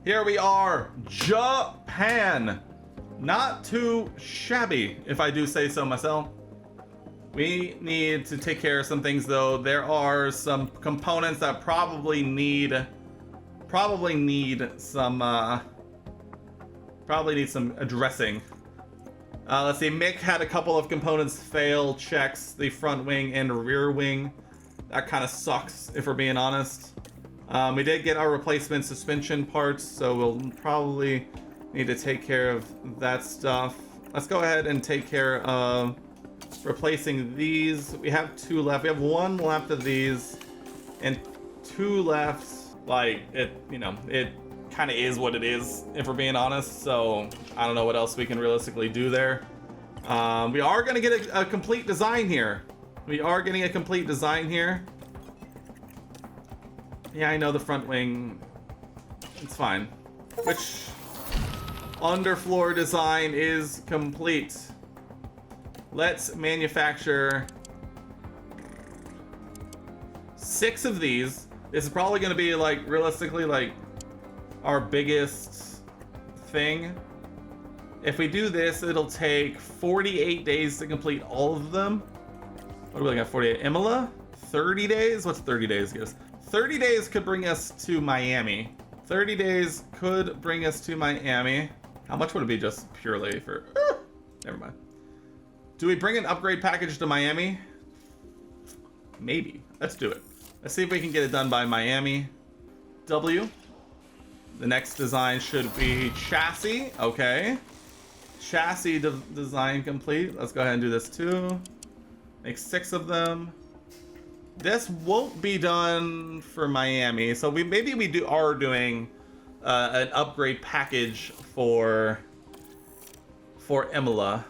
Here we are, Japan. Not too shabby, if I do say so myself. We need to take care of some things though. There are some components that probably need some addressing. Let's see, Mick had a couple of components fail checks, the front wing and rear wing. That kind of sucks, if we're being honest. We did get our replacement suspension parts, so we'll probably need to take care of that stuff. Let's go ahead and take care of replacing these. We have 2 left. We have 1 left of these and 2 left. Like, it kind of is what it is, if we're being honest. So I don't know what else we can realistically do there. We are going to get a complete design here. We are getting a complete design here. Yeah, I know the front wing. It's fine. Which underfloor design is complete. Let's manufacture 6 of these. This is probably going to be, like, realistically, like, our biggest thing. If we do this, it'll take 48 days to complete all of them. What are we looking at? 48. Imola? 30 days? What's 30 days? Guess 30 days could bring us to Miami. 30 days could bring us to Miami. How much would it be just purely for... never mind. Do we bring an upgrade package to Miami? Maybe. Let's do it. Let's see if we can get it done by Miami. W. The next design should be chassis. Okay. Chassis design complete. Let's go ahead and do this too. Make 6 of them. This won't be done for Miami, so maybe we are doing an upgrade package for Imola.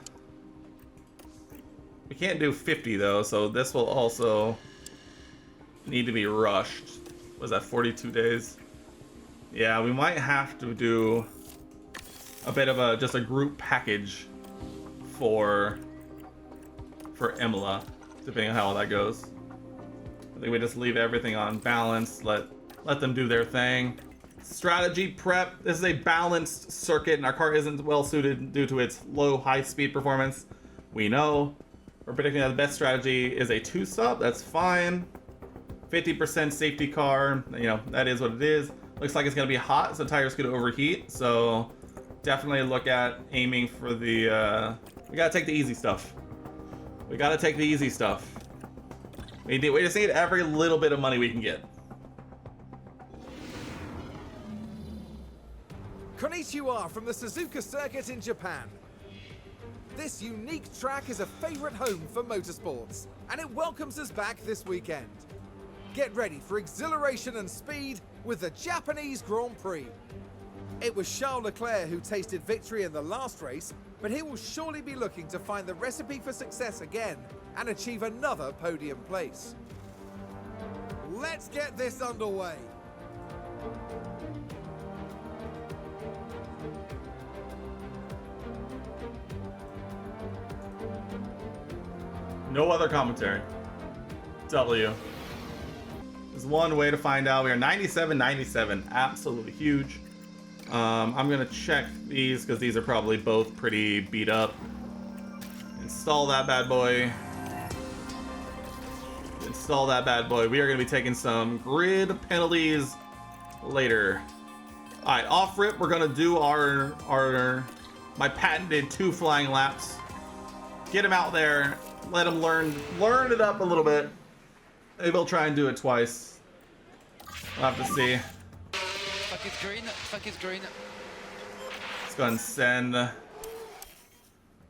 We can't do 50 though, so this will also need to be rushed. Was that 42 days? Yeah, we might have to do a bit of just a group package for Imola, depending on how all that goes. I think we just leave everything on balance, let them do their thing. Strategy prep. This is a balanced circuit, and our car isn't well suited due to its low high-speed performance. We know. We're predicting that the best strategy is a 2-stop. That's fine. 50% safety car. You know, that is what it is. Looks like it's going to be hot, so tires could overheat. So definitely look at aiming for the... we got to take the easy stuff. We got to take the easy stuff. We just need every little bit of money we can get. Konnichiwa from the Suzuka Circuit in Japan. This unique track is a favorite home for motorsports, and it welcomes us back this weekend. Get ready for exhilaration and speed with the Japanese Grand Prix. It was Charles Leclerc who tasted victory in the last race, but he will surely be looking to find the recipe for success again and achieve another podium place. Let's get this underway. No other commentary. W. There's one way to find out. We are 97.97. Absolutely huge. I'm going to check these because these are probably both pretty beat up. Install that bad boy. Install that bad boy. We are going to be taking some grid penalties later. Alright, off rip, we're going to do my patented 2 flying laps. Get him out there. Let him learn it up a little bit. Maybe we'll try and do it twice. We'll have to see. Fuck is green. Fuck is green. Let's go ahead and send. Let's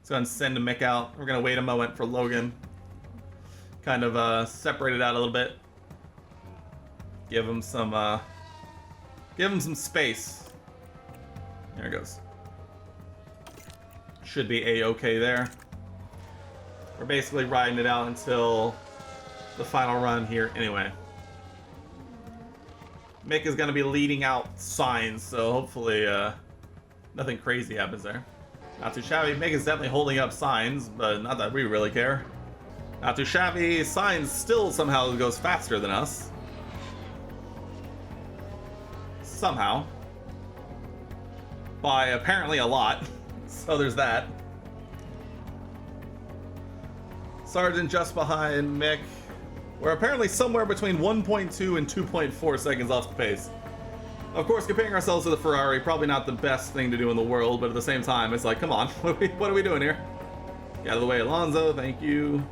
go ahead and send Mick out. We're gonna wait a moment for Logan. Kind of separate it out a little bit. Give him some space. There it goes. Should be a-okay there. We're basically riding it out until the final run here anyway. Mick is going to be leading out signs, so hopefully nothing crazy happens there. Not too shabby. Mick is definitely holding up signs, but not that we really care. Not too shabby. Signs still somehow goes faster than us. Somehow. by apparently a lot. So there's that. Sargent just behind Mick. We're apparently somewhere between 1.2 and 2.4 seconds off the pace. Of course, comparing ourselves to the Ferrari, probably not the best thing to do in the world, but at the same time, it's like, come on, what are we doing here? Get out of the way, Alonso, thank you.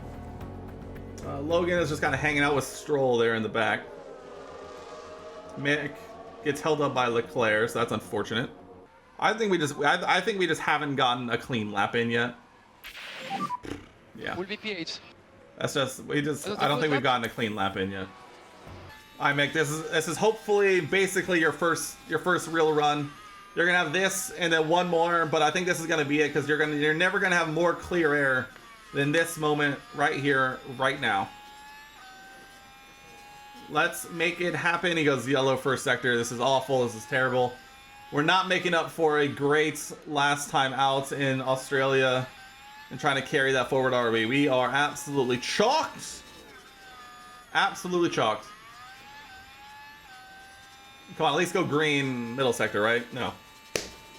Logan is just kind of hanging out with Stroll there in the back. Mick gets held up by Leclerc, so that's unfortunate. I think we just haven't gotten a clean lap in yet. Yeah. Will be P8. That's just I don't think we've gotten a clean lap in yet. Alright, Mick, this is hopefully basically your first real run. You're gonna have this and then one more, but I think this is gonna be it because you're never gonna have more clear air than this moment right here, right now. Let's make it happen. He goes yellow first sector. This is awful. This is terrible. We're not making up for a great last time out in Australia and trying to carry that forward, are we? We are absolutely chalked. Absolutely chalked. Come on, at least go green middle sector, right? No.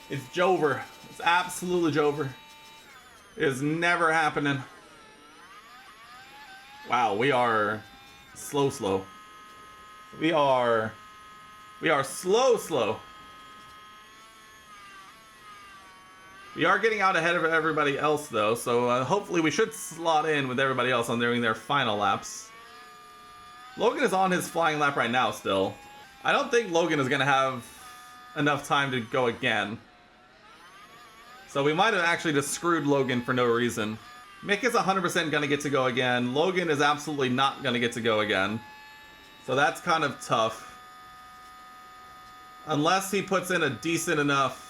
It's Jover. It's absolutely Jover. It is never happening. Wow, we are slow. We are slow. We are getting out ahead of everybody else, though, so hopefully we should slot in with everybody else on doing their final laps. Logan is on his flying lap right now still. I don't think Logan is going to have enough time to go again. So we might have actually just screwed Logan for no reason. Mick is 100% going to get to go again. Logan is absolutely not going to get to go again. So that's kind of tough. Unless he puts in a decent enough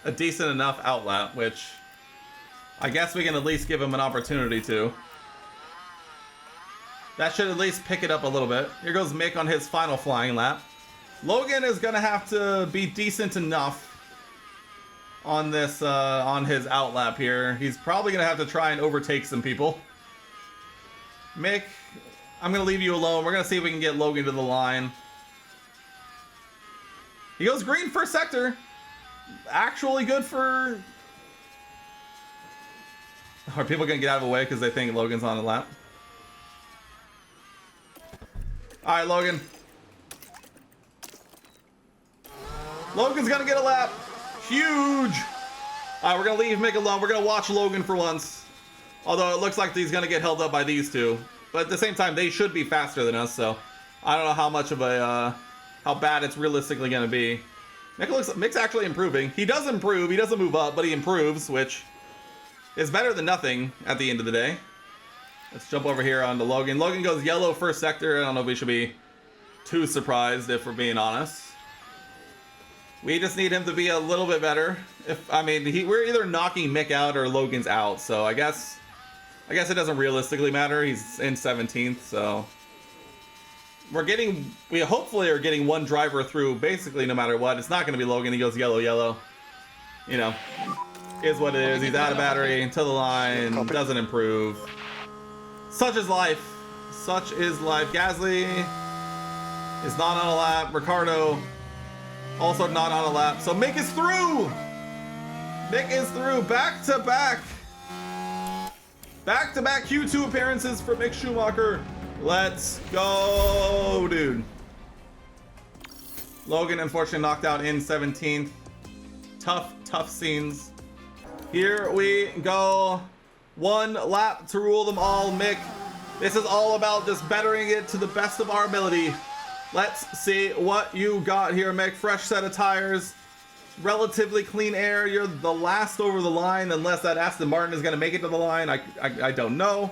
outlap, which I guess we can at least give him an opportunity to. That should at least pick it up a little bit. Here goes Mick on his final flying lap. Logan is gonna have to be decent enough on this on his outlap here. He's probably gonna have to try and overtake some people. Mick, I'm gonna leave you alone. We're gonna see if we can get Logan to the line. He goes green first sector. Actually good for... Are people gonna get out of the way because they think Logan's on the lap? Alright, Logan. Logan's gonna get a lap. Huge. Alright, we're gonna leave Mick alone. We're gonna watch Logan for once. Although it looks like he's gonna get held up by these two. But at the same time, they should be faster than us, so I don't know how much of a how bad it's realistically gonna be. Mick's actually improving. He does improve. He doesn't move up, but he improves, which is better than nothing at the end of the day. Let's jump over here onto Logan. Logan goes yellow first sector. I don't know if we should be too surprised, if we're being honest. We just need him to be a little bit better. We're either knocking Mick out or Logan's out, so I guess it doesn't realistically matter. He's in 17th, so we hopefully are getting one driver through basically no matter what. It's not going to be Logan. He goes yellow. You know, is what it is. He's out of battery, to the line, doesn't improve. Such is life. Such is life. Gasly is not on a lap. Ricardo also not on a lap. So Mick is through. Mick is through. Back to back Q2 appearances for Mick Schumacher. Let's go, dude. Logan unfortunately knocked out in 17th. Tough scenes. Here we go. One lap to rule them all, Mick. This is all about just bettering it to the best of our ability. Let's see what you got here, Mick. Fresh set of tires. Relatively clean air. You're the last over the line, unless that Aston Martin is going to make it to the line. I don't know.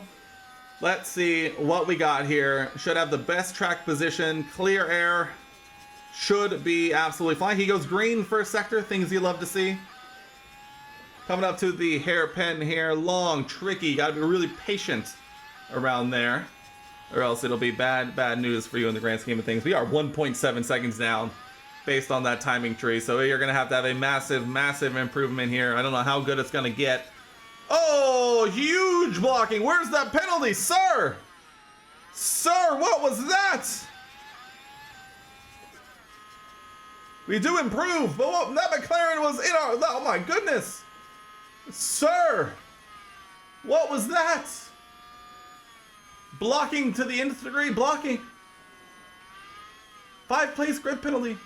Let's see what we got here. Should have the best track position. Clear air. Should be absolutely fine. He goes green first sector. Things you love to see. Coming up to the hairpin here. Long, tricky. Got to be really patient around there, or else it'll be bad news for you in the grand scheme of things. We are 1.7 seconds down based on that timing tree. So you're going to have a massive improvement here. I don't know how good it's going to get. Oh, huge blocking. Where's that penalty, sir? Sir, what was that? We do improve, but what, that McLaren was in our... Oh my goodness! Sir! What was that? Blocking to the nth degree, blocking. 5-place grid penalty.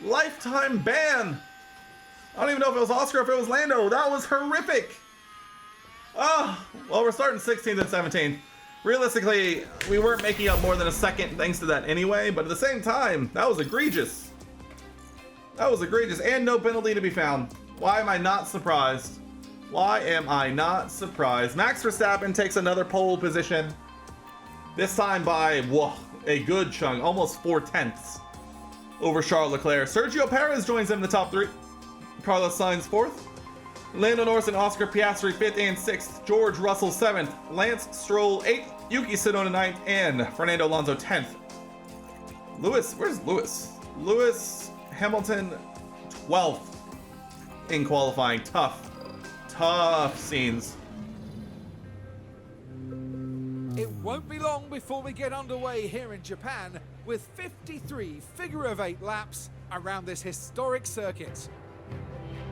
Lifetime ban. I don't even know if it was Oscar or if it was Lando. That was horrific. Oh, well, we're starting 16th and 17th. Realistically, we weren't making up more than a second thanks to that anyway, but at the same time, that was egregious. That was egregious, and no penalty to be found. Why am I not surprised? Why am I not surprised? Max Verstappen takes another pole position. This time by, whoa, a good chunk, almost 4/10 over Charles Leclerc. Sergio Perez joins him in the top 3. Carlos Sainz 4th. Lando Norris and Oscar Piastri 5th and 6th. George Russell 7th. Lance Stroll 8th. Yuki Tsunoda 9th. And Fernando Alonso 10th. Lewis, where's Lewis? Lewis Hamilton 12th in qualifying. Tough scenes. It won't be long before we get underway here in Japan with 53 figure-of-8 laps around this historic circuit.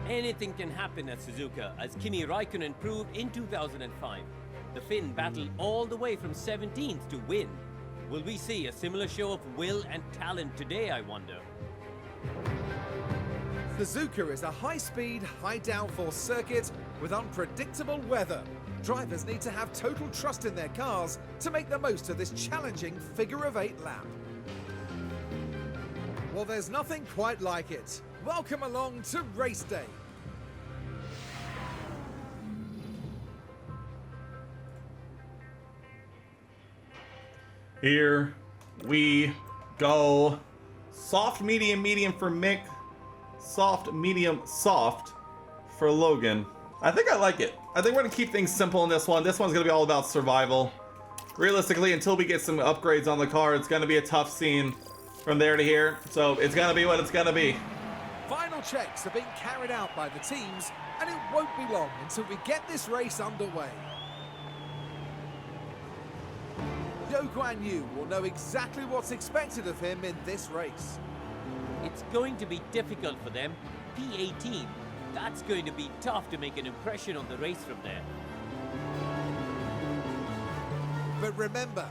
Anything can happen at Suzuka, as Kimi Raikkonen proved in 2005. The Finn battled all the way from 17th to win. Will we see a similar show of will and talent today, I wonder? Suzuka is a high-speed, high-downforce circuit with unpredictable weather. Drivers need to have total trust in their cars to make the most of this challenging figure-of-8 lap. Well, there's nothing quite like it. Welcome along to race day. Here we go. Soft, medium, medium for Mick. Soft, medium, soft for Logan. I think I like it. I think we're gonna keep things simple in this one. This one's gonna be all about survival. Realistically, until we get some upgrades on the car, it's gonna be a tough scene from there to here. So it's gonna be what it's gonna be. Final checks are being carried out by the teams, and it won't be long until we get this race underway. Zhou Guanyu will know exactly what's expected of him in this race. It's going to be difficult for them. P18. That's going to be tough to make an impression on the race from there. But remember,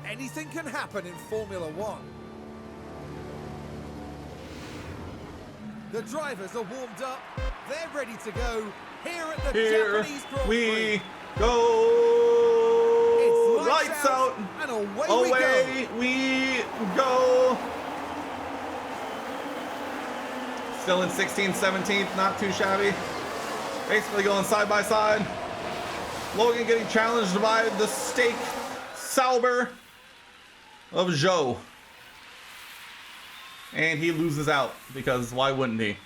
anything can happen in Formula One. The drivers are warmed up, they're ready to go, here at the Here Japanese Grand we Prix. go. It's Lights out. and away Away we go. Still in 16th, 17th, not too shabby. Basically going side by side. Logan getting challenged by the Steak Sauber of Zhou. And he loses out, because why wouldn't he?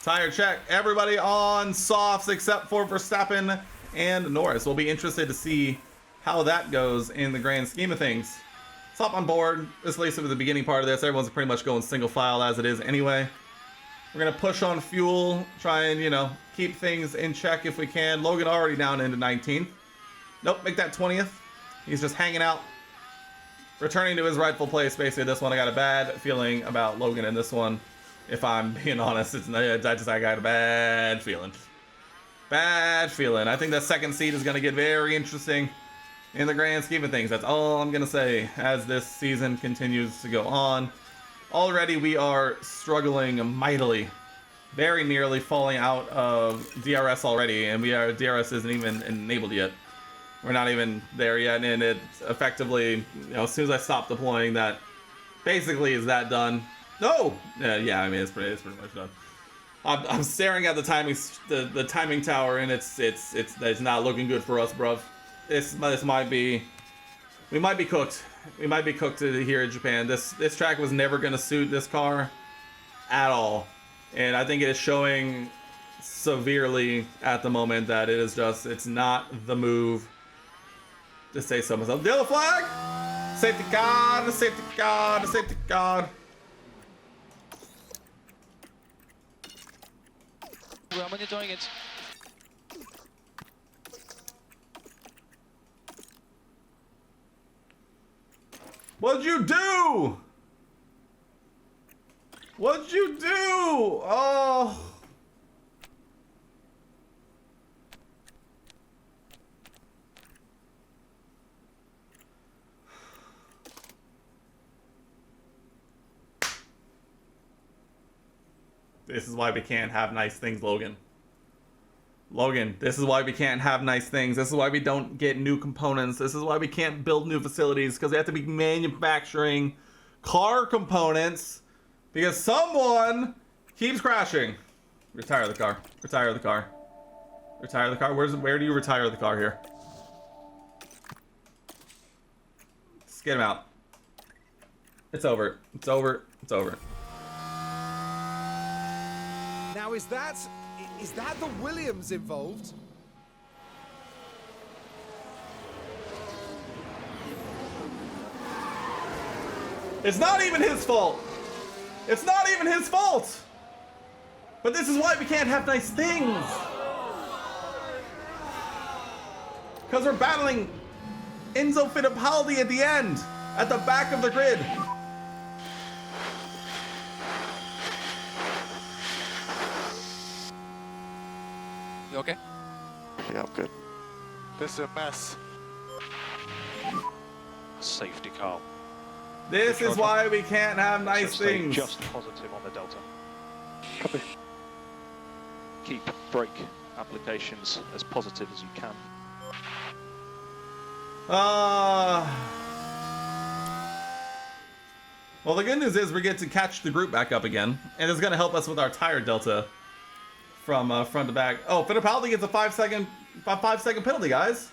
Tire check. Everybody on softs except for Verstappen and Norris. We'll be interested to see how that goes in the grand scheme of things. Let's hop on board. This leads to the beginning part of this. Everyone's pretty much going single file as it is anyway. We're going to push on fuel, try and, you know, keep things in check if we can. Logan already down into 19th. Nope, make that 20th. He's just hanging out. Returning to his rightful place, basically. This one, I got a bad feeling about Logan in this one. If I'm being honest, I got a bad feeling. Bad feeling. I think that second seat is going to get very interesting in the grand scheme of things. That's all I'm going to say as this season continues to go on. Already we are struggling mightily. Very nearly falling out of DRS already, and DRS isn't even enabled yet. We're not even there yet, and it's effectively, you know, as soon as I stop deploying, that basically is that done. No! Yeah, I mean, it's pretty much done. I'm staring at the timing tower, and it's not looking good for us, bruv. This might be, we might be cooked. We might be cooked here in Japan. This track was never going to suit this car at all. And I think it is showing severely at the moment that it is just, it's not the move to say so myself. Yellow flag! Safety car, safety car, safety car. We're monitoring it. What'd you do? What'd you do? Oh. This is why we can't have nice things, Logan. Logan, this is why we can't have nice things. This is why we don't get new components. This is why we can't build new facilities, because they have to be manufacturing car components because someone keeps crashing. Retire the car. Retire the car. Retire the car. Where do you retire the car here? Just get him out. It's over. It's over. It's over. Now is that the Williams involved? It's not even his fault. It's not even his fault. But this is why we can't have nice things. Because we're battling Enzo Fittipaldi at the end, at the back of the grid. You okay? Yeah, I'm good. This is a mess. Safety car. This is why we can't have nice So stay things. just positive on the Delta. Copy. Keep brake applications as positive as you can. Well, the good news is we get to catch the group back up again, and it's going to help us with our tire delta from front to back. Oh, Fittipaldi gets a 5 second penalty, guys.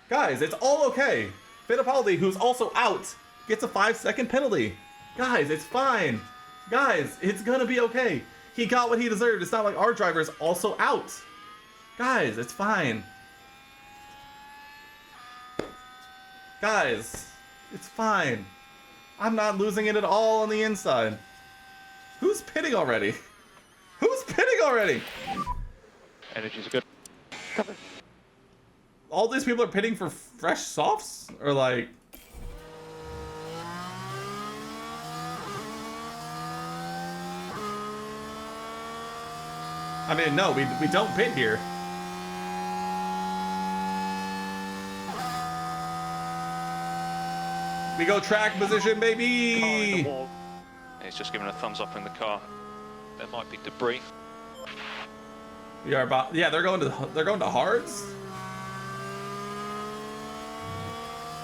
Guys, it's all okay. Fittipaldi, who's also out, gets a 5 second penalty. Guys, it's fine. Guys, it's gonna be okay. He got what he deserved. It's not like our driver is also out. Guys, it's fine. Guys, it's fine. I'm not losing it at all on the inside. Who's pitting already? Who's pitting already? Energies are good. All these people are pitting for fresh softs? Or like... I mean, no, we don't pit here. We go track position, Car in baby! the wall. He's just giving a thumbs up in the car. There might be debris. We are about... Yeah, they're going to hards?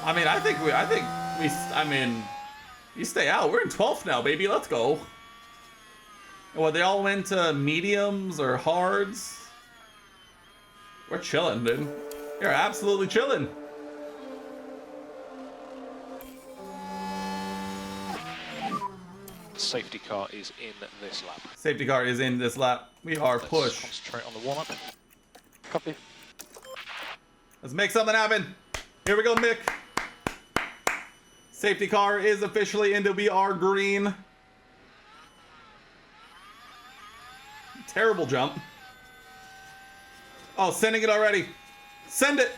I mean, you stay out. We're in 12th now, baby. Let's go. Well, they all went to mediums or hards. We're chilling, dude. You're absolutely chilling. Safety car is in this lap. Safety car is in this lap. We are Let's push. concentrate on the warm-up. Copy. Let's make something happen. Here we go, Mick. Safety car is officially into We Are Green. Terrible jump. Oh, sending it already. Send it.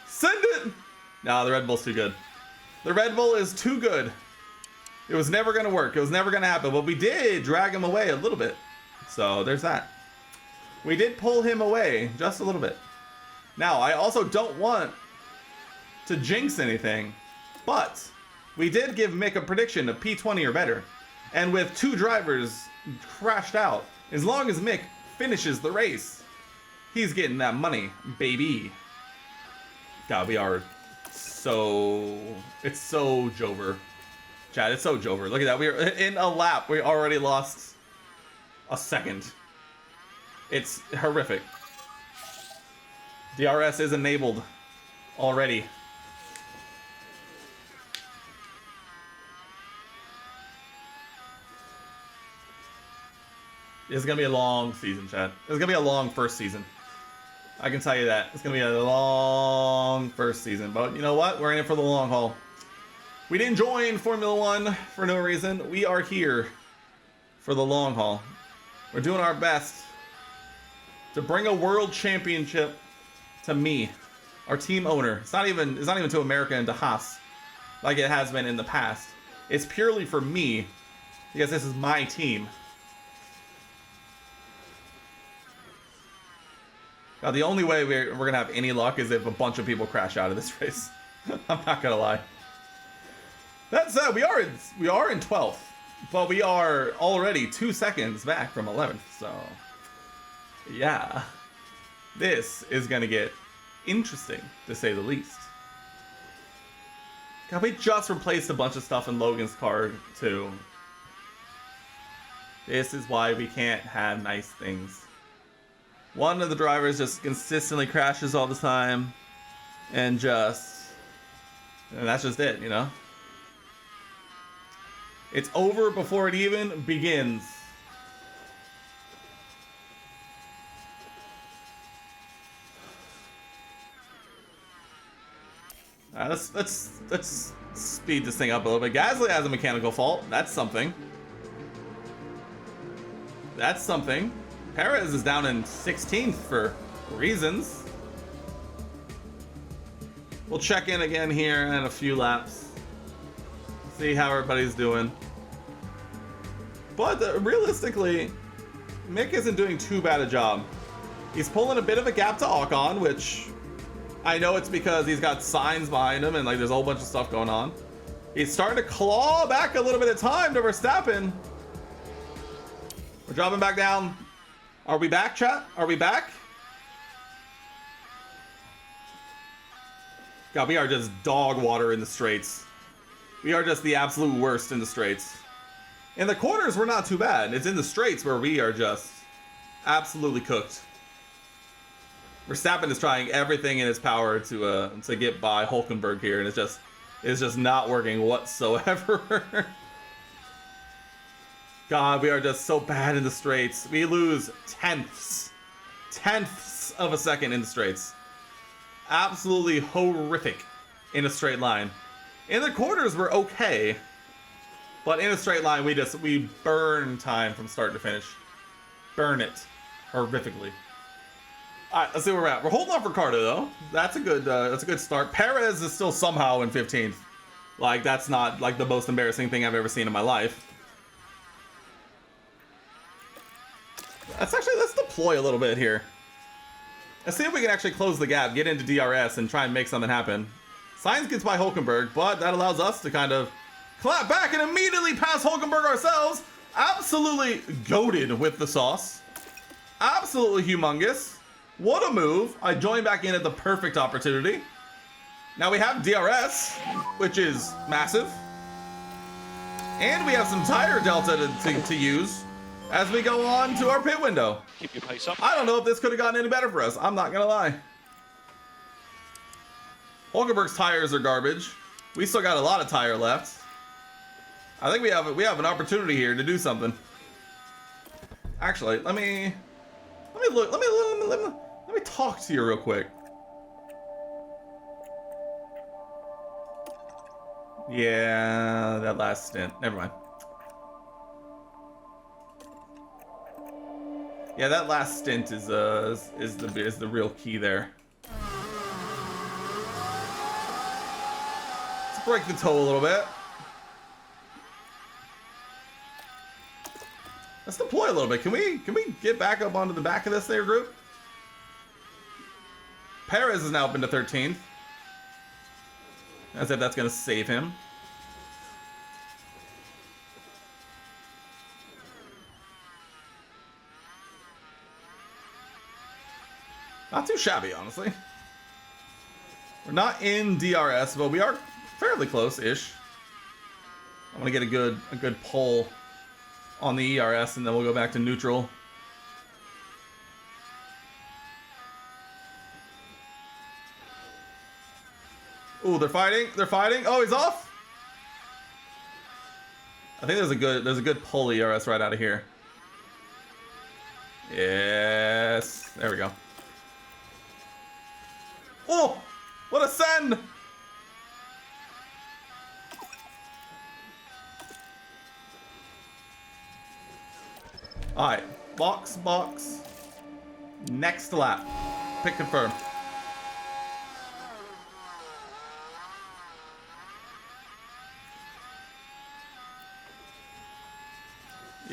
Send it. Nah, the Red Bull's too good. The Red Bull is too good. It was never going to work. It was never going to happen. But we did drag him away a little bit. So there's that. We did pull him away just a little bit. Now, I also don't want to jinx anything, but we did give Mick a prediction of P20 or better. And with 2 drivers crashed out, as long as Mick finishes the race, he's getting that money, baby. God, we are so... It's so Jover. Chad, it's so Jover. Look at that. We are in a lap. We already lost a second. It's horrific. DRS is enabled already. It's gonna be a long season, Chad. It's gonna be a long first season. I can tell you that. It's gonna be a long first season. But you know what? We're in it for the long haul. We didn't join Formula One for no reason. We are here for the long haul. We're doing our best to bring a world championship to me, our team owner. It's not even to America and to Haas like it has been in the past. It's purely for me because this is my team. Now, the only way we're gonna have any luck is if a bunch of people crash out of this race. I'm not gonna lie. That said, we are in 12th, but we are already 2 seconds back from 11th. So, yeah, this is gonna get interesting to say the least. God, we just replaced a bunch of stuff in Logan's car too. This is why we can't have nice things. One of the drivers just consistently crashes all the time, and that's just it, you know? It's over before it even begins. Let's speed this thing up a little bit. Gasly has a mechanical fault. That's something. That's something. Perez is down in 16th for reasons. We'll check in again here in a few laps. See how everybody's doing. But realistically, Mick isn't doing too bad a job. He's pulling a bit of a gap to Ocon, which I know it's because he's got signs behind him and like there's a whole bunch of stuff going on. He's starting to claw back a little bit of time to Verstappen. We're dropping back down. Are we back, chat? Are we back? God, we are just dog water in the straights. We are just the absolute worst in the straights. In the corners, we're not too bad. It's in the straights where we are just absolutely cooked. Verstappen is trying everything in his power to get by Hulkenberg here, and it's just not working whatsoever. God, we are just so bad in the straights. We lose tenths of a second in the straights. Absolutely horrific in a straight line. In the corners, we're okay. But in a straight line, we burn time from start to finish. Burn it horrifically. All right, let's see where we're at. We're holding off Ricardo though. That's a good start. Perez is still somehow in 15th. Like that's not like the most embarrassing thing I've ever seen in my life. Let's deploy a little bit here. Let's see if we can actually close the gap, get into DRS, and try and make something happen. Sainz gets by Hulkenberg, but that allows us to kind of clap back and immediately pass Hulkenberg ourselves. Absolutely goated with the sauce. Absolutely humongous. What a move. I joined back in at the perfect opportunity. Now we have DRS, which is massive. And we have some tire delta to use as we go on to our pit window. Keep your pace up. I don't know if this could have gotten any better for us. I'm not gonna lie. Hulkenberg's tires are garbage. We still got a lot of tire left. I think we have an opportunity here to do something. Actually, let me talk to you real quick. Yeah, that last stint. Never mind. Yeah, that last stint is the real key there. Let's break the toe a little bit. Let's deploy a little bit. Can we get back up onto the back of this there group? Perez is now up into 13th. As if that's gonna save him. Not too shabby, honestly. We're not in DRS, but we are fairly close-ish. I want to get a good pull on the ERS, and then we'll go back to neutral. Ooh, they're fighting. They're fighting. Oh, he's off. I think there's a good pull ERS right out of here. Yes. There we go. Oh, what a send! All right, box. Next lap. Pick confirm.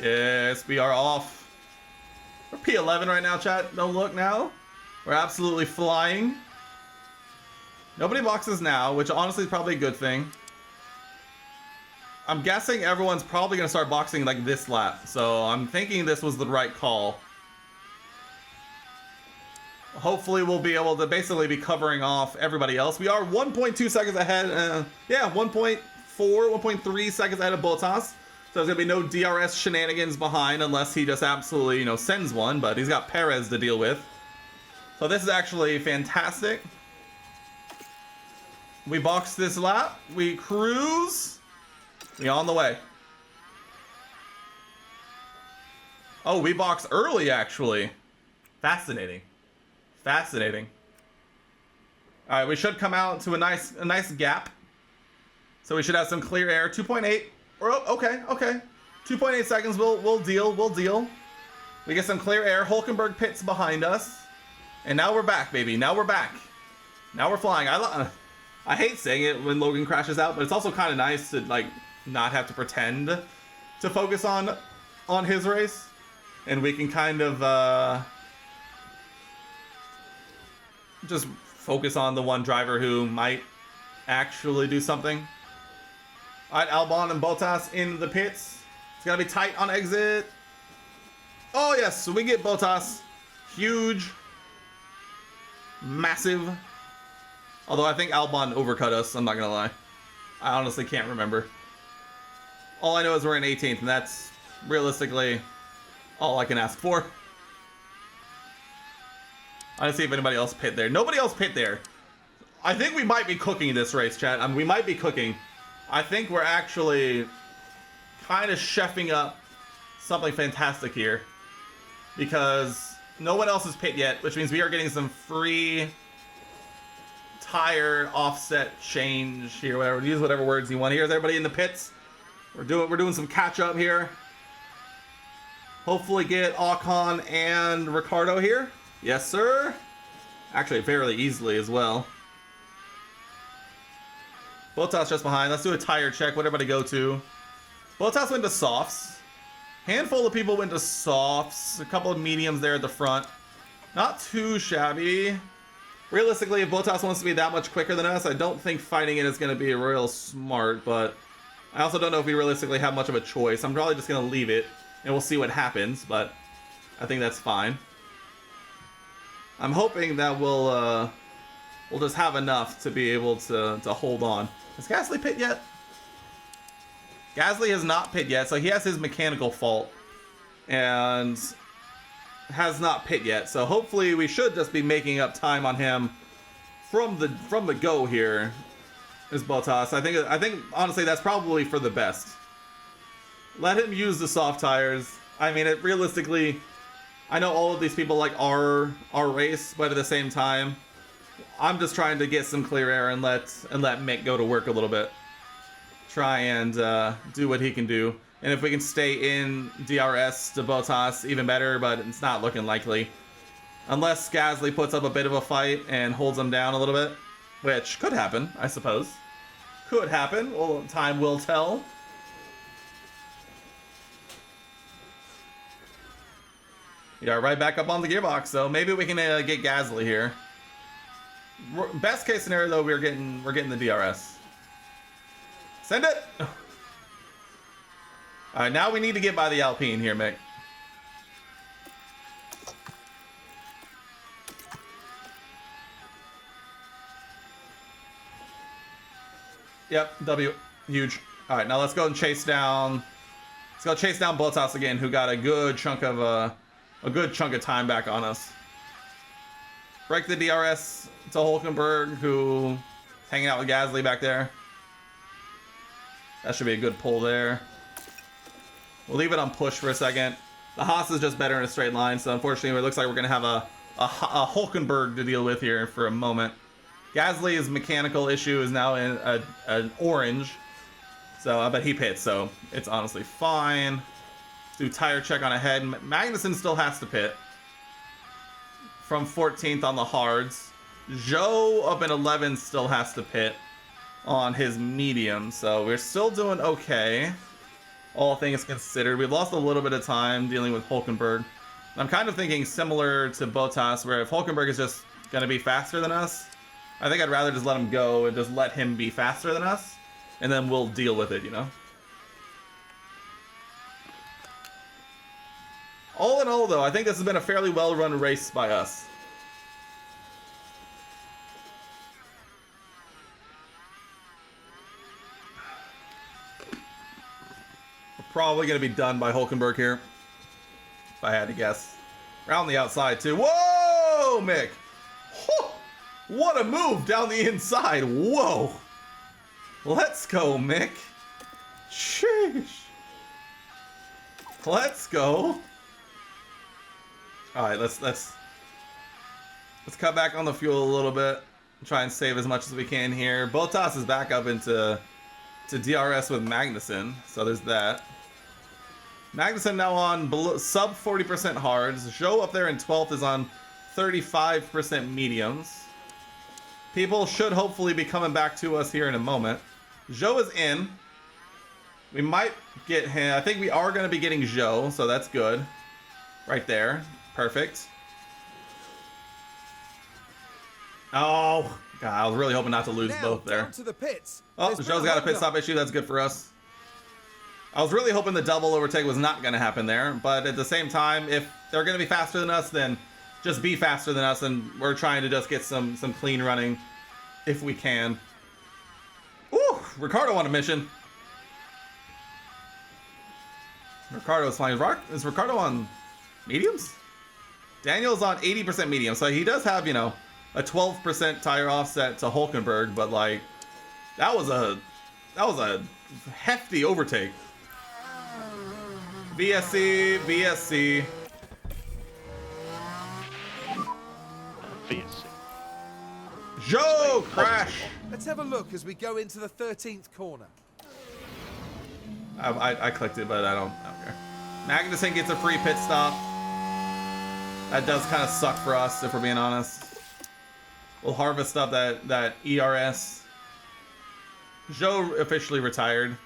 Yes, we are off. We're P11 right now, chat. Don't look now. We're absolutely flying. Nobody boxes now, which honestly is probably a good thing. I'm guessing everyone's probably going to start boxing like this lap, so I'm thinking this was the right call. Hopefully we'll be able to basically be covering off everybody else. We are 1.2 seconds ahead. Yeah, 1.4, 1.3 seconds ahead of Bottas. So there's going to be no DRS shenanigans behind unless he just absolutely, you know, sends one. But he's got Perez to deal with. So this is actually fantastic. We box this lap. We cruise. We on the way. Oh, we box early, actually. Fascinating. Fascinating. All right, we should come out to a nice gap. So we should have some clear air. 2.8. Okay. 2.8 seconds. We'll deal. We get some clear air. Hulkenberg pits behind us, and now we're back, baby. Now we're back. Now we're flying. I hate saying it when Logan crashes out, but it's also kind of nice to like not have to pretend to focus on his race, and we can kind of just focus on the one driver who might actually do something. All right, Albon and Bottas in the pits. It's gonna be tight on exit. Oh yes, so we get Bottas. Huge, massive. Although I think Albon overcut us, I'm not gonna lie. I honestly can't remember. All I know is we're in 18th, and that's realistically all I can ask for. I didn't see if anybody else pit there. Nobody else pit there. I think we might be cooking this race, chat. I mean, we might be cooking. I think we're actually kind of chefing up something fantastic here. Because no one else has pit yet, which means we are getting some free tire offset change here, whatever. Use whatever words you want. Here's everybody in the pits. We're doing some catch up here. Hopefully get Ocon and Ricardo here. Yes, sir. Actually, fairly easily as well. Bottas just behind. Let's do a tire check. What everybody go to? Bottas went to softs. Handful of people went to softs. A couple of mediums there at the front. Not too shabby. Realistically, if Bottas wants to be that much quicker than us, I don't think fighting it is going to be real smart, but I also don't know if we realistically have much of a choice. I'm probably just going to leave it, and we'll see what happens, but I think that's fine. I'm hoping that we'll just have enough to be able to hold on. Has Gasly pit yet? Gasly has not pit yet, so he has his mechanical fault and has not pit yet. So hopefully we should just be making up time on him from the go here. Is Bottas. I think honestly that's probably for the best. Let him use the soft tires. I mean, it realistically, I know all of these people like our race, but at the same time, I'm just trying to get some clear air and let Mick go to work a little bit. Try and do what he can do. And if we can stay in DRS to Bottas, even better, but it's not looking likely. Unless Gasly puts up a bit of a fight and holds him down a little bit, which could happen, I suppose. Could happen. Well, time will tell. Yeah, right back up on the gearbox, so maybe we can get Gasly here. Best case scenario, though, we're getting the DRS. Send it! Alright, now we need to get by the Alpine here, Mick. Yep, W. Huge. Alright, now let's go and chase down... Let's go chase down Bottas again, who got a good chunk of time back on us. Break the DRS to Hulkenberg, who hanging out with Gasly back there. That should be a good pull there. We'll leave it on push for a second. The Haas is just better in a straight line, so unfortunately it looks like we're going to have a Hulkenberg to deal with here for a moment. Gasly's mechanical issue is now in an orange, so I bet he pits, so it's honestly fine. Do tire check on ahead. Magnussen still has to pit from 14th on the hards. Zhou up in 11th still has to pit on his medium, so we're still doing okay. all things considered. We've lost a little bit of time dealing with Hulkenberg. I'm kind of thinking similar to Bottas, where if Hulkenberg is just going to be faster than us, I think I'd rather just let him go and just let him be faster than us, and then we'll deal with it, you know? All in all, though, I think this has been a fairly well-run race by us. We're probably going to be done by Hulkenberg here, if I had to guess. Around the outside, too. Whoa, Mick! Whew. What a move down the inside. Whoa! Let's go, Mick. Sheesh. Let's go. All right, let's cut back on the fuel a little bit. Try and save as much as we can here. Bottas is back up into DRS with Magnussen, so there's that. Magnussen now on sub 40% hards. Zhou up there in 12th is on 35% mediums. People should hopefully be coming back to us here in a moment. Zhou is in. We might get him. I think we are going to be getting Zhou, so that's good. Right there. Perfect. Oh, God, I was really hoping not to lose Now, both there. down to the pits. Oh, There's been Zhou's a got a pit hold-up. stop issue. That's good for us. I was really hoping the double overtake was not going to happen there, but at the same time, if they're going to be faster than us, then just be faster than us, and we're trying to just get some clean running if we can. Ooh, Ricardo on a mission. Ricardo's flying. Is Ricardo on mediums? Daniel's on 80% medium, so he does have, you know, a 12% tire offset to Hulkenberg, but like that was a hefty overtake. VSC, VSC. VSC. Zhou crash. Let's have a look as we go into the 13th corner. I clicked it, but I don't care. Magnussen gets a free pit stop. That does kind of suck for us, if we're being honest. We'll harvest up that ERS. Zhou officially retired.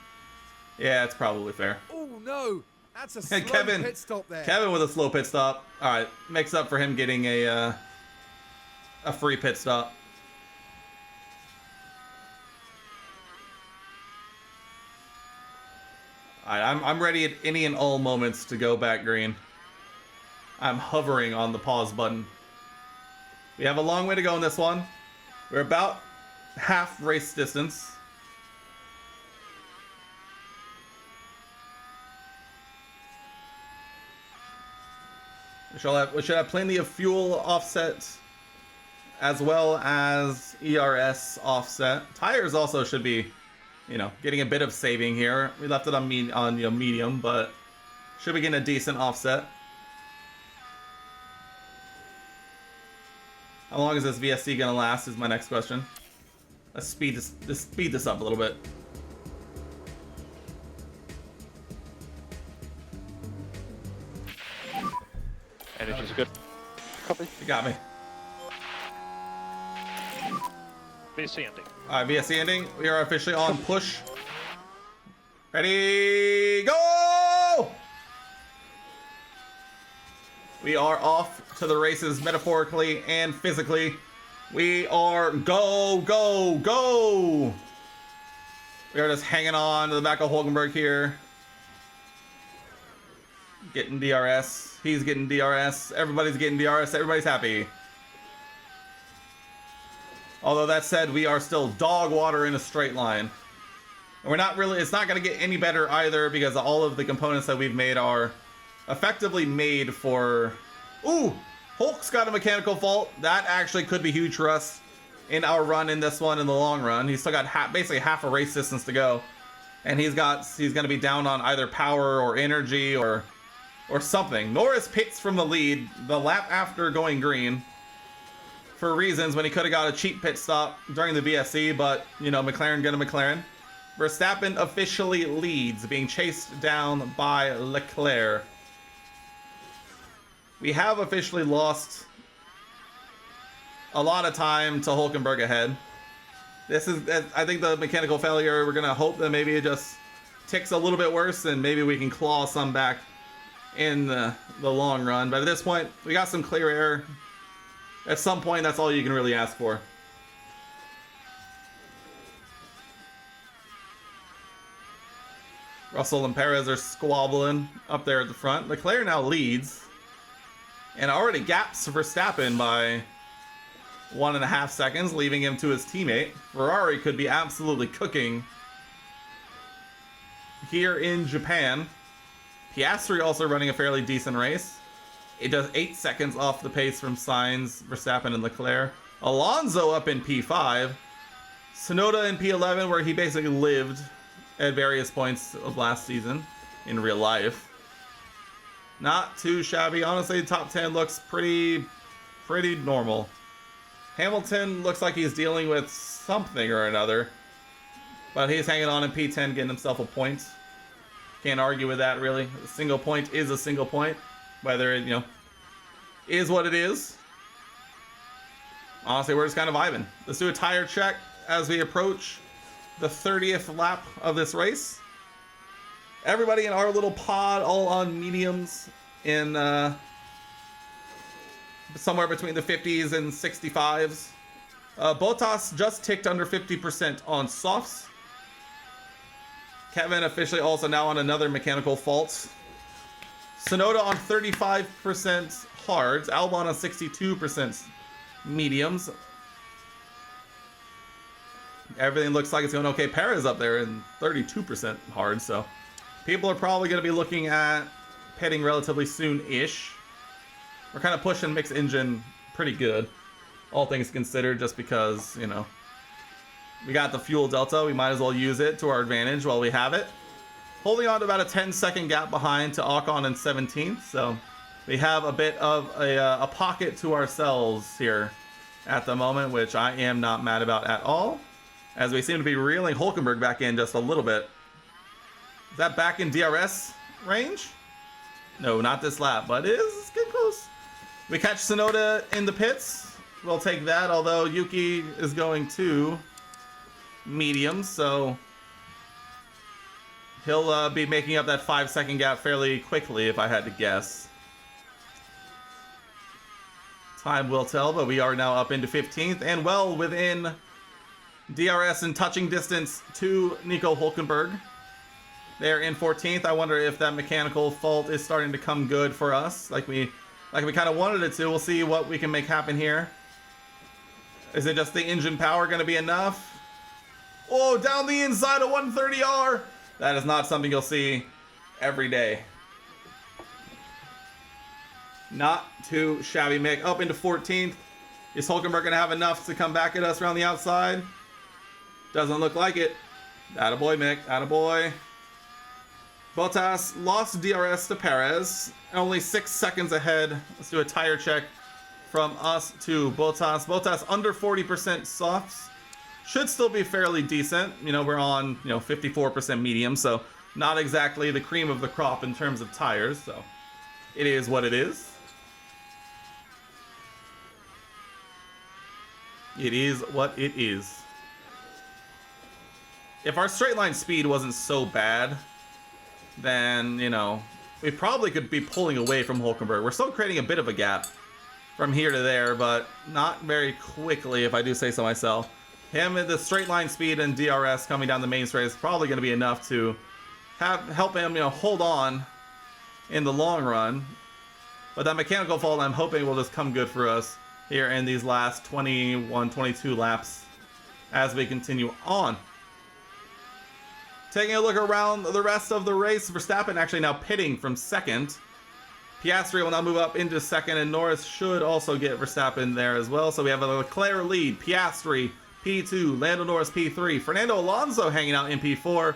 Yeah, it's probably fair. Oh no, that's a slow And Kevin, pit stop there. Kevin with a slow pit stop. All right, makes up for him getting a free pit stop. All right, I'm ready at any and all moments to go back green. I'm hovering on the pause button. We have a long way to go in this one. We're about half race distance. We should have plenty of fuel offset as well as ERS offset. Tires also should be, you know, getting a bit of saving here. We left it on medium, but should be getting a decent offset. How long is this VSC gonna last is my next question. Let's speed this up a little bit. Energy's good. Copy. You got me. VSC ending. Alright, VSC ending. We are officially on push. Ready, go! We are off to the races metaphorically and physically. We are go, go, go! We are just hanging on to the back of Hulkenberg here. Getting DRS. He's getting DRS. Everybody's getting DRS. Everybody's happy. Although that said, we are still dog water in a straight line. And we're not really, it's not going to get any better either because all of the components that we've made are effectively made for... Ooh! Hulk's got a mechanical fault. That actually could be huge for us in our run in this one in the long run. He's still got basically half a race distance to go. And he's going to be down on either power or energy or something. Norris pits from the lead the lap after going green for reasons when he could have got a cheap pit stop during the VSC, but, you know, McLaren gonna McLaren. Verstappen officially leads, being chased down by Leclerc. We have officially lost a lot of time to Hulkenberg ahead. This is, I think, the mechanical failure. We're gonna hope that maybe it just ticks a little bit worse, then maybe we can claw some back in the long run. But at this point, we got some clear air. At some point, that's all you can really ask for. Russell and Perez are squabbling up there at the front. Leclerc now leads and already gaps Verstappen by 1.5 seconds, leaving him to his teammate. Ferrari could be absolutely cooking here in Japan. Piastri also running a fairly decent race. It does 8 seconds off the pace from Sainz, Verstappen, and Leclerc. Alonso up in P5. Tsunoda in P11, where he basically lived at various points of last season in real life. Not too shabby. Honestly, top 10 looks pretty normal. Hamilton looks like he's dealing with something or another, but he's hanging on in P10, getting himself a point. Can't argue with that, really. A single point is a single point, whether it, is what it is. Honestly, we're just kind of vibing. Let's do a tire check as we approach the 30th lap of this race. Everybody in our little pod, all on mediums in somewhere between the 50s and 65s. Bottas just ticked under 50% on softs. Kevin officially also now on another mechanical fault. Tsunoda on 35% hards. Albon on 62% mediums. Everything looks like it's going okay. Perez up there in 32% hard, so people are probably going to be looking at pitting relatively soon-ish. We're kind of pushing mixed engine pretty good, all things considered, just because, we got the fuel delta. We might as well use it to our advantage while we have it. Holding on to about a 10-second gap behind to Ocon in 17th, so we have a bit of a pocket to ourselves here at the moment, which I am not mad about at all, as we seem to be reeling Hulkenberg back in just a little bit. Is that back in DRS range? No, not this lap, but it's getting close. We catch Tsunoda in the pits. We'll take that, although Yuki is going to medium, so he'll be making up that 5-second gap fairly quickly if I had to guess. Time will tell, but we are now up into 15th and well within DRS and touching distance to Nico Hulkenberg. They're in 14th. I wonder if that mechanical fault is starting to come good for us, like we kind of wanted it to. We'll see what we can make happen here. Is it just the engine power going to be enough? Oh, down the inside of 130R. That is not something you'll see every day. Not too shabby, Mick. Up into 14th. Is Hulkenberg going to have enough to come back at us around the outside? Doesn't look like it. Attaboy, Mick. Attaboy. Bottas lost DRS to Perez. Only 6 seconds ahead. Let's do a tire check from us to Bottas. Bottas under 40% softs. Should still be fairly decent. We're on, 54% medium, so not exactly the cream of the crop in terms of tires, so it is what it is. It is what it is. If our straight line speed wasn't so bad, then, we probably could be pulling away from Hulkenberg. We're still creating a bit of a gap from here to there, but not very quickly, if I do say so myself. Him at the straight line speed and DRS coming down the main straight is probably going to be enough to help him, hold on in the long run. But that mechanical fault, I'm hoping, will just come good for us here in these last 21, 22 laps as we continue on. Taking a look around the rest of the race, Verstappen actually now pitting from second. Piastri will now move up into second, and Norris should also get Verstappen there as well. So we have a Leclerc lead, Piastri P2, Lando Norris P3, Fernando Alonso hanging out in P4,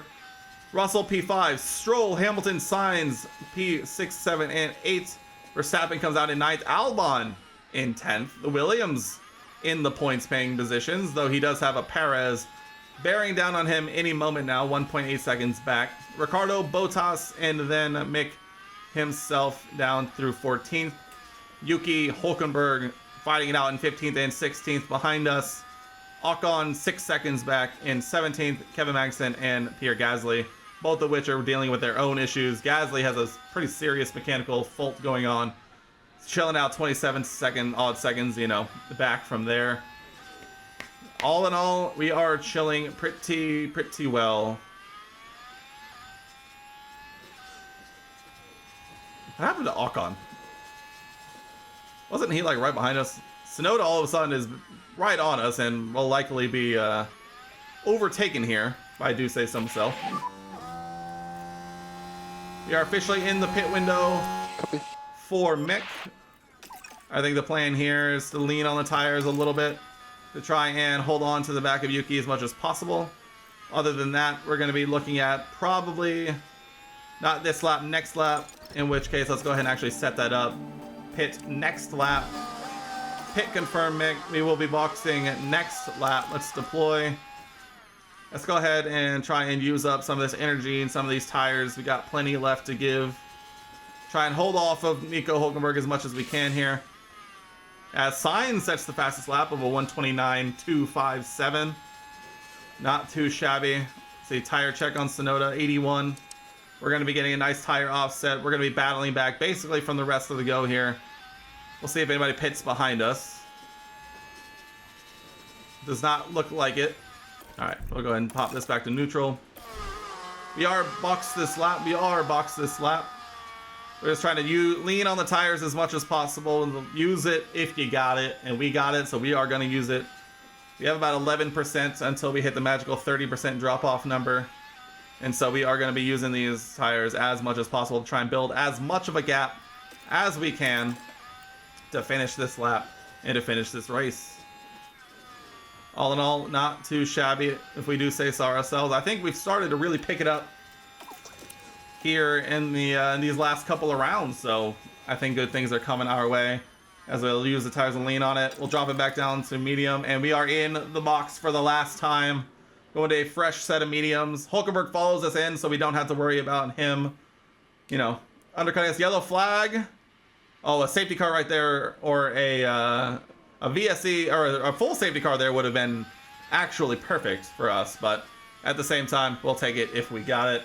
Russell P5, Stroll, Hamilton, Sainz P6, 7, and 8. Verstappen comes out in 9th, Albon in 10th. The Williams in the points-paying positions, though he does have a Perez bearing down on him any moment now, 1.8 seconds back. Ricardo, Bottas, and then Mick himself down through 14th. Yuki, Hulkenberg fighting it out in 15th and 16th behind us. Ocon 6 seconds back in 17th. Kevin Magnussen and Pierre Gasly both of which are dealing with their own issues. Gasly has a pretty serious mechanical fault going on. He's chilling out 27 odd seconds, you know, back from there. All in all, we are chilling pretty well. What happened to Ocon? Wasn't he like right behind us? Tsunoda all of a sudden is right on us and will likely be overtaken here, if I do say so myself. We are officially in the pit window for Mick. I think the plan here is to lean on the tires a little bit to try and hold on to the back of Yuki as much as possible. Other than that, we're going to be looking at probably not this lap, next lap, in which case let's go ahead and actually set that up. Pit next lap. Pit confirm, Mick. We will be boxing next lap. Let's deploy. Let's go ahead and try and use up some of this energy and some of these tires. We got plenty left to give. Try and hold off of Nico Hülkenberg as much as we can here. As Sainz sets the fastest lap of a 1:29.257. Not too shabby. See, tire check on Tsunoda, 81. We're going to be getting a nice tire offset. We're going to be battling back basically from the rest of the go here. We'll see if anybody pits behind us. Does not look like it. All right, we'll go ahead and pop this back to neutral. We are boxed this lap. We're just trying to lean on the tires as much as possible and use it if you got it. And we got it, so we are going to use it. We have about 11% until we hit the magical 30% drop-off number. And so we are going to be using these tires as much as possible to try and build as much of a gap as we can to finish this lap and to finish this race. All in all, not too shabby if we do say so ourselves. I think we've started to really pick it up here in these last couple of rounds, so I think good things are coming our way as we'll use the tires and lean on it. We'll drop it back down to medium, and we are in the box for the last time. Going to a fresh set of mediums. Hülkenberg follows us in, so we don't have to worry about him, you know, undercutting us. Yellow flag. Oh, a safety car right there, or a VSC, or a full safety car there would have been actually perfect for us, but at the same time, we'll take it if we got it.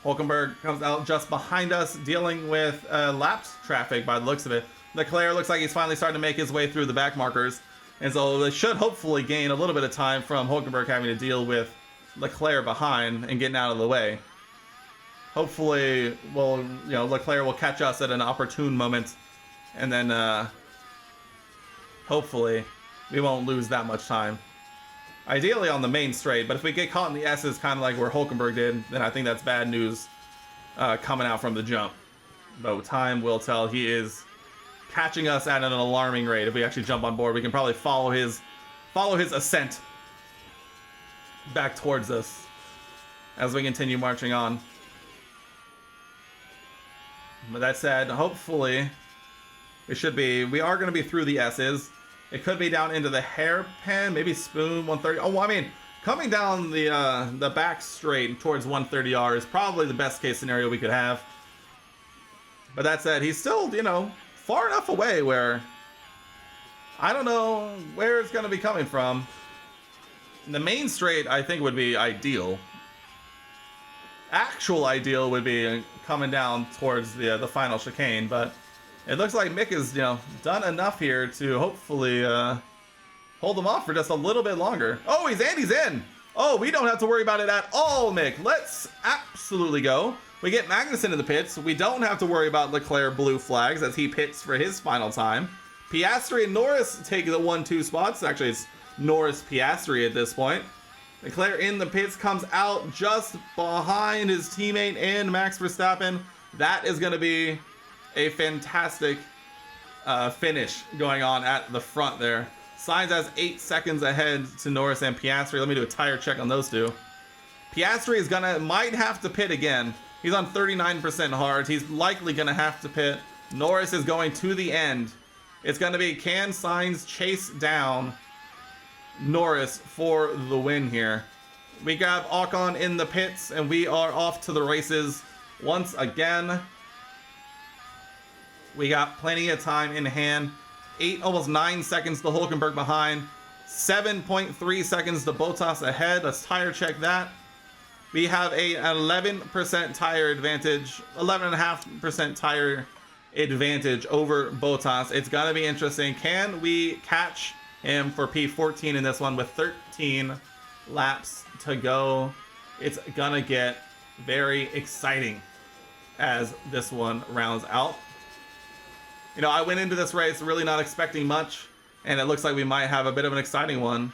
Hülkenberg comes out just behind us, dealing with lapped traffic by the looks of it. Leclerc looks like he's finally starting to make his way through the back markers, and so they should hopefully gain a little bit of time from Hülkenberg having to deal with Leclerc behind and getting out of the way. Hopefully, Leclerc will catch us at an opportune moment, and then hopefully we won't lose that much time. Ideally on the main straight, but if we get caught in the S's, kind of like where Hülkenberg did, then I think that's bad news coming out from the jump. But time will tell. He is catching us at an alarming rate. If we actually jump on board, we can probably follow his ascent back towards us as we continue marching on. But that said, hopefully we are going to be through the S's. It could be down into the hairpin, maybe spoon 130. Oh, I mean, coming down the back straight towards 130R is probably the best case scenario we could have. But that said, he's still, far enough away where I don't know where it's going to be coming from. The main straight, I think, would be ideal. Actual ideal would be coming down towards the final chicane, but it looks like Mick has, done enough here to hopefully hold them off for just a little bit longer. Oh, he's in! Oh, we don't have to worry about it at all, Mick. Let's absolutely go. We get Magnussen in the pits. We don't have to worry about Leclerc blue flags as he pits for his final time. Piastri and Norris take the 1-2 spots. Actually, it's Norris-Piastri at this point. Leclerc in the pits, comes out just behind his teammate and Max Verstappen. That is going to be a fantastic finish going on at the front there. Sainz has 8 seconds ahead to Norris and Piastri. Let me do a tire check on those two. Piastri might have to pit again. He's on 39% hard. He's likely going to have to pit. Norris is going to the end. It's going to be, can Sainz chase down Norris for the win here? We got Ocon in the pits, and we are off to the races once again. We got plenty of time in hand. 8, almost 9 seconds to Hülkenberg behind. 7.3 seconds to Bottas ahead. Let's tire check that. We have an 11% tire advantage, 11.5% tire advantage over Bottas. It's gonna be interesting. Can we catch him for P14 in this one with 13 laps to go? It's gonna get very exciting as this one rounds out. You know, I went into this race really not expecting much, and it looks like we might have a bit of an exciting one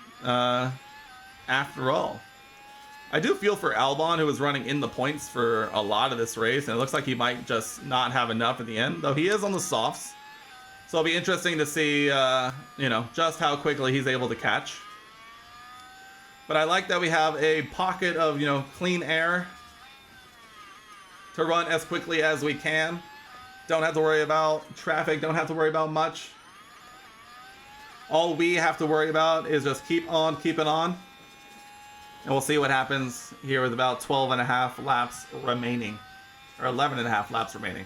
after all. I do feel for Albon, who was running in the points for a lot of this race, and it looks like he might just not have enough at the end, though he is on the softs. So it'll be interesting to see, you know, just how quickly he's able to catch. But I like that we have a pocket of, you know, clean air to run as quickly as we can. Don't have to worry about traffic, don't have to worry about much. All we have to worry about is just keep on keeping on. And we'll see what happens here with about 12.5 laps remaining. Or 11.5 laps remaining.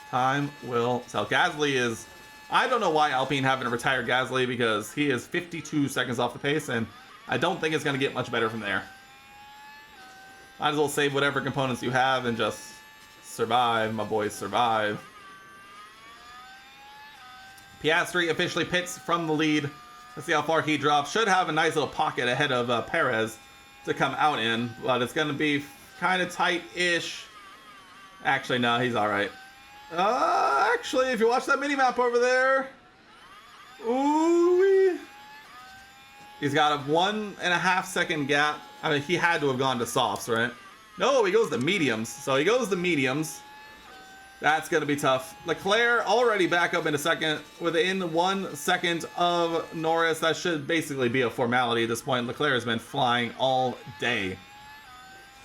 Time will tell. Gasly is... I don't know why Alpine haven't retired Gasly, because he is 52 seconds off the pace, and I don't think it's going to get much better from there. Might as well save whatever components you have and just survive, my boys, survive. Piastri officially pits from the lead. Let's see how far he drops. Should have a nice little pocket ahead of Perez to come out in, but it's going to be kind of tight-ish. Actually, no, he's all right. Actually, if you watch that mini-map over there, ooh, he's got a 1.5 second gap. I mean, he had to have gone to softs, right? No, he goes to mediums. So he goes to mediums. That's going to be tough. Leclerc already back up in a second. Within 1 second of Norris. That should basically be a formality at this point. Leclerc has been flying all day.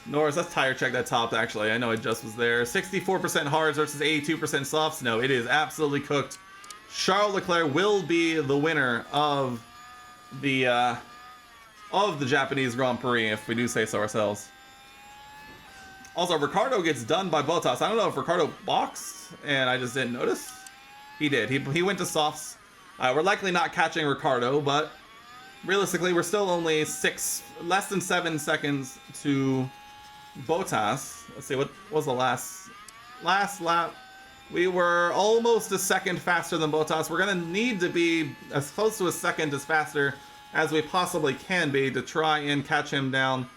Norris, let's tire check that top, actually. I know it just was there. 64% hards versus 82% softs. No, it is absolutely cooked. Charles Leclerc will be the winner of the Japanese Grand Prix, if we do say so ourselves. Also, Ricciardo gets done by Bottas. I don't know if Ricciardo boxed, and I just didn't notice. He did. He went to softs. We're likely not catching Ricciardo, but realistically, we're still only less than 7 seconds to Bottas. Let's see, what was the last lap? We were almost a second faster than Bottas. We're going to need to be as close to a second as faster as we possibly can be to try and catch him down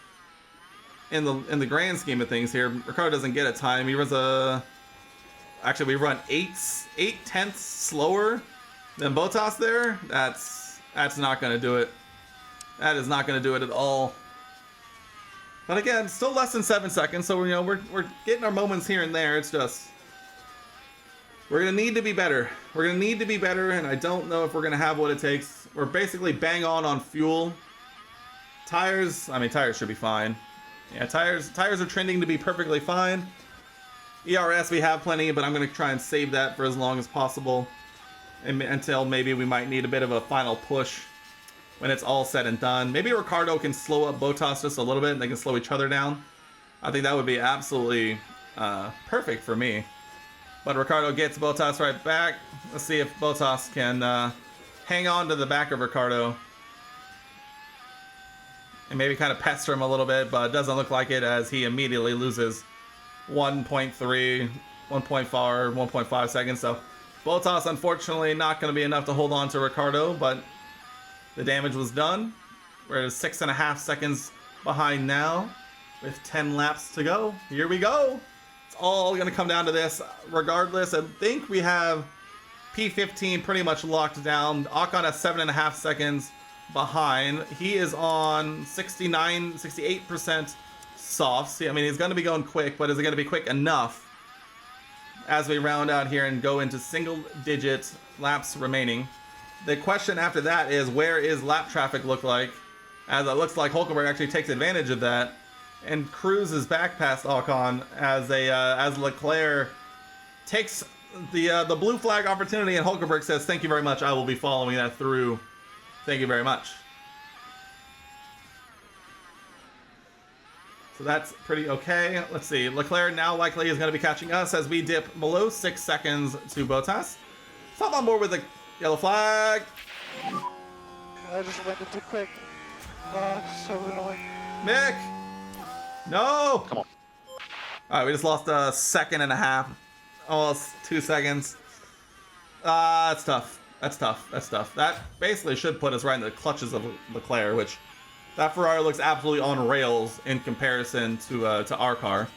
in the grand scheme of things here. Ricciardo doesn't get a time. He runs actually, we run 8/10 slower than Bottas there. That's not going to do it. That is not going to do it at all. But again, still less than 7 seconds, so we're getting our moments here and there. It's just we're going to need to be better. We're going to need to be better, and I don't know if we're going to have what it takes. We're basically bang on fuel. Tires should be fine. Yeah, tires are trending to be perfectly fine. ERS we have plenty, but I'm going to try and save that for as long as possible until maybe we might need a bit of a final push when it's all said and done. Maybe Ricciardo can slow up Bottas just a little bit and they can slow each other down. I think that would be absolutely perfect for me. But Ricciardo gets Bottas right back. Let's see if Bottas can hang on to the back of Ricciardo and maybe kind of pester him a little bit, but it doesn't look like it, as he immediately loses 1.3, 1.4, 1.5 seconds. So Bottas, unfortunately, not going to be enough to hold on to Ricciardo, but the damage was done. We're at 6.5 seconds behind now with 10 laps to go. Here we go. It's all going to come down to this. Regardless, I think we have P15 pretty much locked down. Ocon at 7.5 seconds behind. He is on 68% softs. I mean, he's going to be going quick, but is it going to be quick enough as we round out here and go into single-digit laps remaining? The question after that is, where is lap traffic look like? As it looks like Hulkenberg actually takes advantage of that and cruises back past Ocon as Leclerc takes the blue flag opportunity, and Hulkenberg says, "Thank you very much. I will be following that through. Thank you very much." So that's pretty okay. Let's see. Leclerc now likely is going to be catching us as we dip below 6 seconds to Bottas. Stop on board with the yellow flag. I just went in too quick. Oh, so annoying. Mick, No! Come on. Alright, we just lost a second and a half. Almost 2 seconds. That's tough. That's tough. That's tough. That basically should put us right in the clutches of Leclerc, which that Ferrari looks absolutely on rails in comparison to our car.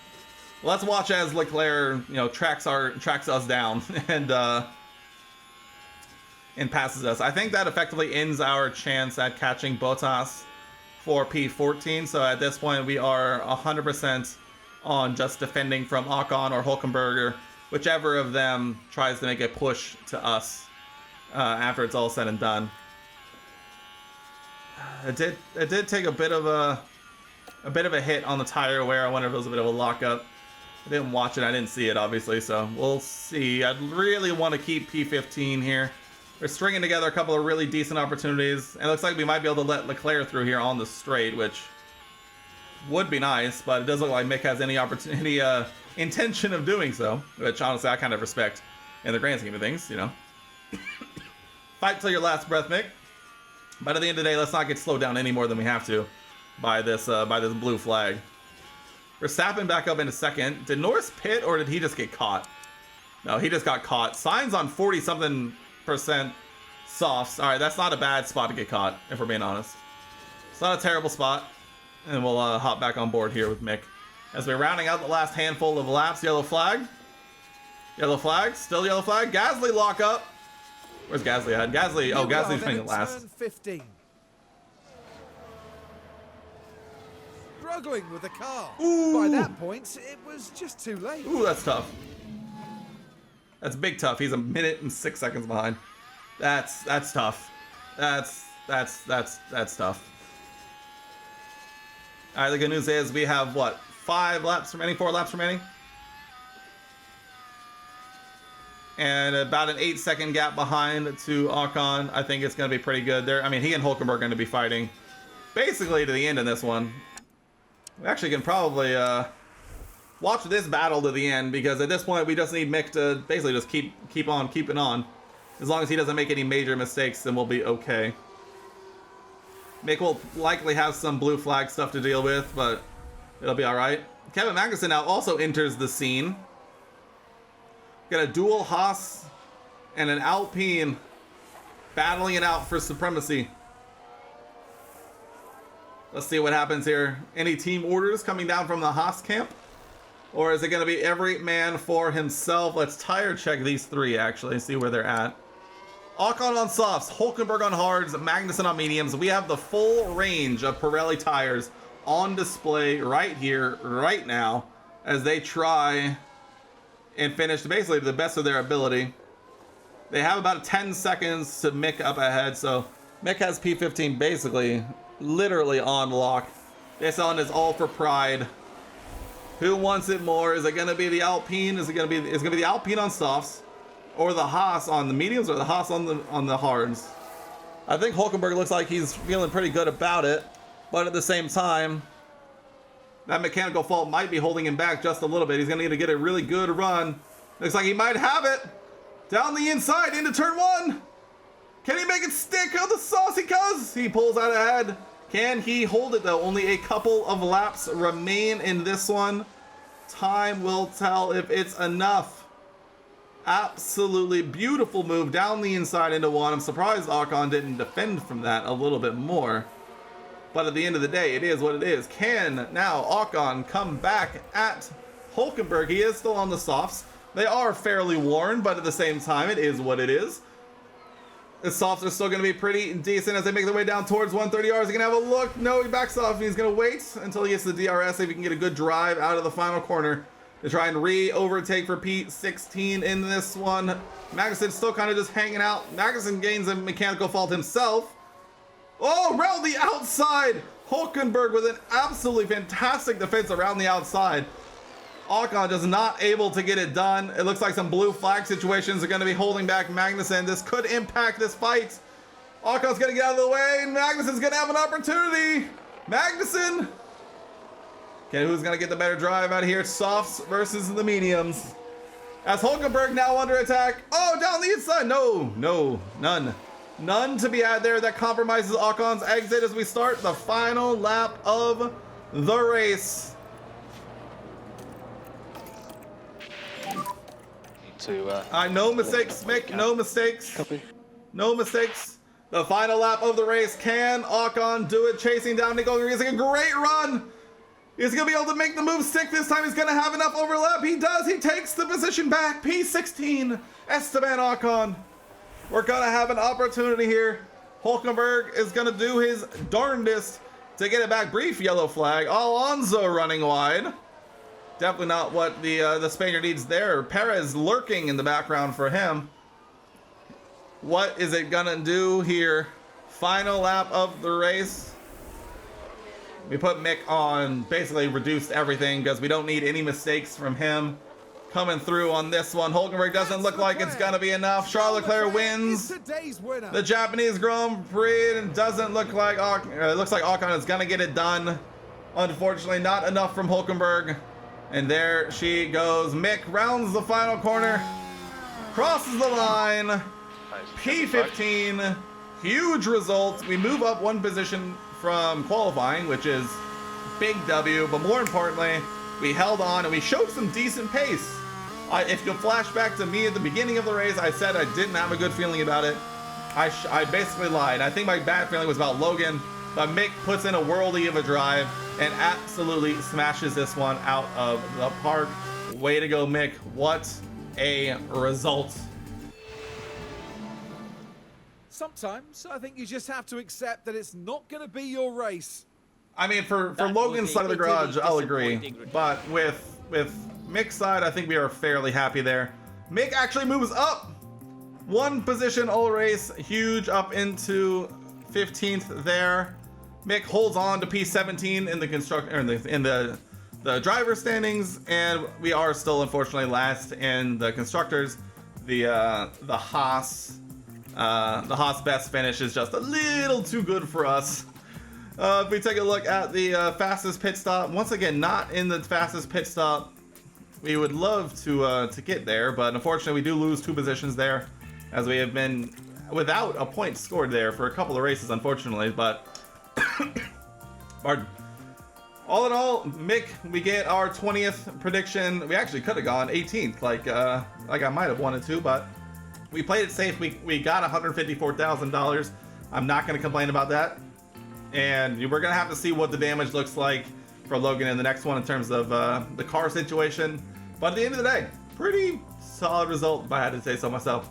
Let's watch as Leclerc, tracks us down and passes us. I think that effectively ends our chance at catching Bottas for P14. So at this point, we are 100% on just defending from Ocon or Hülkenberg, whichever of them tries to make a push to us after it's all said and done. It did take a bit of a hit on the tire wear. I wonder if it was a bit of a lockup. I didn't watch it. I didn't see it, obviously, so we'll see. I'd really want to keep P15 here. We're stringing together a couple of really decent opportunities. And it looks like we might be able to let Leclerc through here on the straight, which would be nice, but it doesn't look like Mick has any intention of doing so, which honestly I kind of respect in the grand scheme of things, Fight till your last breath, Mick. But at the end of the day, let's not get slowed down any more than we have to by this blue flag. Verstappen back up in a second. Did Norris pit or did he just get caught? No, he just got caught. Sainz on 40-something% softs. All right, that's not a bad spot to get caught, if we're being honest. It's not a terrible spot. And we'll hop back on board here with Mick. As we're rounding out the last handful of laps, yellow flag. Yellow flag, still yellow flag. Gasly lock up. Where's Gasly at? Gasly's playing it last. Turn 15. Struggling with the car. Ooh. By that point, it was just too late. Ooh, that's tough. That's big tough. He's a minute and 6 seconds behind. That's tough. That's tough. All right, the good news is we have what, 4 laps remaining? And about an 8-second gap behind to Ocon. I think it's going to be pretty good there. I mean, he and Hülkenberg are going to be fighting basically to the end in this one. We actually can probably watch this battle to the end, because at this point we just need Mick to basically just keep on keeping on. As long as he doesn't make any major mistakes, then we'll be okay. Mick will likely have some blue flag stuff to deal with, but it'll be alright. Kevin Magnussen now also enters the scene. Got a dual Haas and an Alpine battling it out for supremacy. Let's see what happens here. Any team orders coming down from the Haas camp? Or is it going to be every man for himself? Let's tire check these 3, actually, see where they're at. Ocon on softs, Hülkenberg on hards, Magnussen on mediums. We have the full range of Pirelli tires on display right here, right now, as they try and finish basically to the best of their ability. They have about 10 seconds to Mick up ahead, so Mick has P15 basically literally on lock. This one is all for pride. Who wants it more? Is it going to be the Alpine? Is it going to be the Alpine on softs, or the Haas on the mediums, or the Haas on the hards? I think Hülkenberg looks like he's feeling pretty good about it, but at the same time, that mechanical fault might be holding him back just a little bit. He's going to need to get a really good run. Looks like he might have it. Down the inside into turn 1. Can he make it stick? Oh, the sauce he does. He pulls out ahead. Can he hold it though? Only a couple of laps remain in this one. Time will tell if it's enough. Absolutely beautiful move down the inside into 1. I'm surprised Ocon didn't defend from that a little bit more. But at the end of the day, it is what it is. Can now Ocon come back at Hülkenberg? He is still on the softs. They are fairly worn, but at the same time, it is what it is. The softs are still going to be pretty decent as they make their way down towards 130R. Is he going to have a look? No, he backs off. He's going to wait until he gets to the DRS, see if he can get a good drive out of the final corner to try and re-overtake for P16 in this one. Magnussen still kind of just hanging out. Magnussen gains a mechanical fault himself. Oh, around the outside! Hülkenberg with an absolutely fantastic defense around the outside. Ocon just not able to get it done. It looks like some blue flag situations are going to be holding back Magnussen. This could impact this fight. Ocon's going to get out of the way, and Magnussen's going to have an opportunity. Magnussen! Okay, who's going to get the better drive out of here? Softs versus the mediums. As Hülkenberg now under attack. Oh, down the inside. No, none. None to be had there. That compromises Ocon's exit as we start the final lap of the race. to. No mistakes, Mick. No mistakes. Copy. No mistakes. The final lap of the race. Can Ocon do it? Chasing down Nick Hulkenberg. He's like a great run. He's going to be able to make the move stick this time. He's going to have enough overlap. He does. He takes the position back. P16. Esteban Ocon. We're going to have an opportunity here. Hulkenberg is going to do his darndest to get it back. Brief yellow flag. Alonso running wide. Definitely not what the Spaniard needs there. Perez lurking in the background for him. What is it gonna do here? Final lap of the race. We put Mick on basically reduced everything because we don't need any mistakes from him coming through on this one. Hulkenberg doesn't look like it's gonna be enough. Charles Leclerc wins the Japanese Grand Prix and doesn't look like it looks like Ocon is gonna get it done. Unfortunately, not enough from Hulkenberg. And there she goes. Mick rounds the final corner, crosses the line. P15, huge results. We move up one position from qualifying, which is big W, but more importantly, we held on and we showed some decent pace. If you flash back to me at the beginning of the race, I said I didn't have a good feeling about it. I basically lied. I think my bad feeling was about Logan, but Mick puts in a worldie of a drive and absolutely smashes this one out of the park. Way to go, Mick. What a result. Sometimes I think you just have to accept that it's not going to be your race. I mean, for Logan's side of the garage, I'll agree. But with Mick's side, I think we are fairly happy there. Mick actually moves up one position all race, huge up into 15th there. Mick holds on to P17 in the the driver standings, and we are still unfortunately last in the constructors. The Haas best finish is just a little too good for us. If we take a look at the fastest pit stop, once again, not in the fastest pit stop. We would love to get there, but unfortunately we do lose 2 positions there, as we have been without a point scored there for a couple of races, unfortunately. But pardon. All in all, Mick, we get our 20th prediction. We actually could have gone 18th, like I might have wanted to, but we played it safe. We got $154,000. I'm not going to complain about that. And we're going to have to see what the damage looks like for Logan in the next one in terms of the car situation. But at the end of the day, pretty solid result if I had to say so myself.